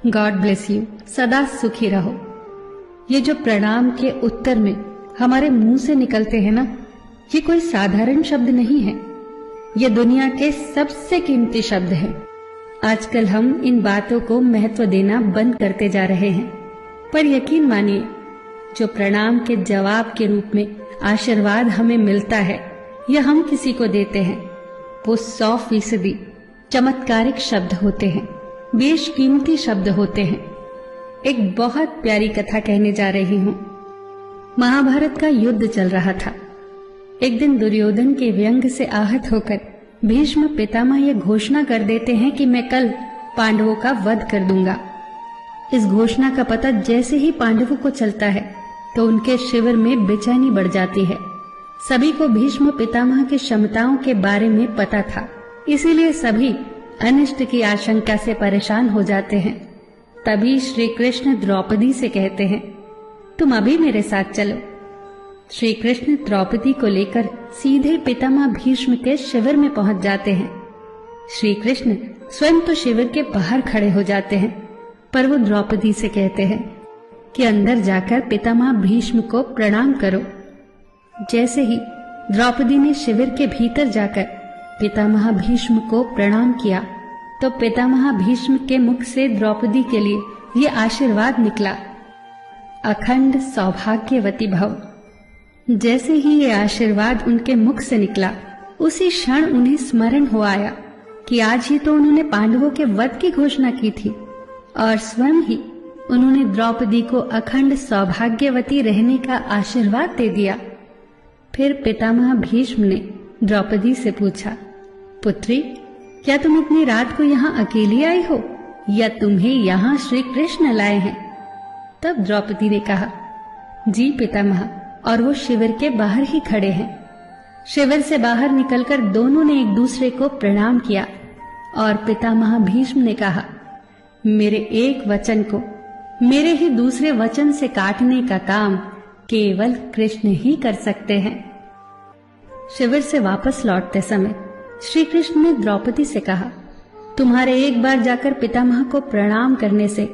God bless you. सदा सुखी रहो। ये जो प्रणाम के उत्तर में हमारे मुंह से निकलते हैं ना, ये कोई साधारण शब्द नहीं है। ये दुनिया के सबसे कीमती शब्द हैं। आजकल हम इन बातों को महत्व देना बंद करते जा रहे हैं, पर यकीन मानिए, जो प्रणाम के जवाब के रूप में आशीर्वाद हमें मिलता है या हम किसी को देते हैं, वो 100% चमत्कारिक शब्द होते हैं, बेशकीमती शब्द होते हैं। एक बहुत प्यारी कथा कहने जा रही हूं। महाभारत का युद्ध चल रहा था। एक दिन दुर्योधन के व्यंग से आहत होकर भीष्म पितामह यह घोषणा कर देते हैं कि मैं कल पांडवों का वध कर दूंगा। इस घोषणा का पता जैसे ही पांडवों को चलता है तो उनके शिविर में बेचैनी बढ़ जाती है। सभी को भीष्म पितामह की क्षमताओं के बारे में पता था, इसीलिए सभी अनिष्ट की आशंका से परेशान हो जाते हैं। तभी श्री कृष्ण द्रौपदी से कहते हैं, तुम अभी मेरे साथ चलो। श्री कृष्ण द्रौपदी को लेकर सीधे पितामह भीष्म के शिविर में पहुंच जाते हैं। श्री कृष्ण स्वयं तो शिविर के बाहर खड़े हो जाते हैं, पर वो द्रौपदी से कहते हैं कि अंदर जाकर पितामह भीष्म को प्रणाम करो। जैसे ही द्रौपदी ने शिविर के भीतर जाकर पितामह भीष्म को प्रणाम किया तो पितामह भीष्म के मुख से द्रौपदी के लिए ये आशीर्वाद निकला, अखंड सौभाग्यवती भव। जैसे ही ये आशीर्वाद उनके मुख से निकला, उसी क्षण उन्हें स्मरण हो आया कि आज ही तो उन्होंने पांडवों के वध की घोषणा की थी और स्वयं ही उन्होंने द्रौपदी को अखंड सौभाग्यवती रहने का आशीर्वाद दे दिया। फिर पितामह भीष्म ने द्रौपदी से पूछा, पुत्री, क्या तुम इतनी रात को यहाँ अकेली आई हो या तुम्हें यहाँ श्री कृष्ण लाए हैं? तब द्रौपदी ने कहा, जी पितामह, और वो शिविर के बाहर ही खड़े हैं। शिविर से बाहर निकलकर दोनों ने एक दूसरे को प्रणाम किया और पितामह भीष्म ने कहा, मेरे एक वचन को मेरे ही दूसरे वचन से काटने का काम केवल कृष्ण ही कर सकते हैं। शिविर से वापस लौटते समय श्री कृष्ण ने द्रौपदी से कहा, तुम्हारे एक बार जाकर पितामह को प्रणाम करने से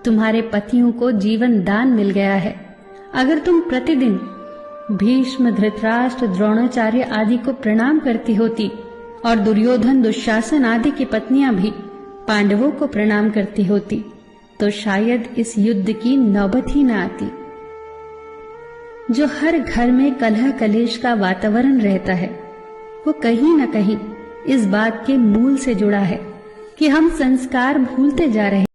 तुम्हारे पतियों को जीवन दान मिल गया है। अगर तुम प्रतिदिन भीष्म, धृतराष्ट्र, द्रोणाचार्य आदि को प्रणाम करती होती और दुर्योधन, दुशासन आदि की पत्नियां भी पांडवों को प्रणाम करती होती तो शायद इस युद्ध की नौबत ही न आती। जो हर घर में कलह कलेश का वातावरण रहता है, वो कहीं न कहीं इस बात के मूल से जुड़ा है कि हम संस्कार भूलते जा रहे हैं।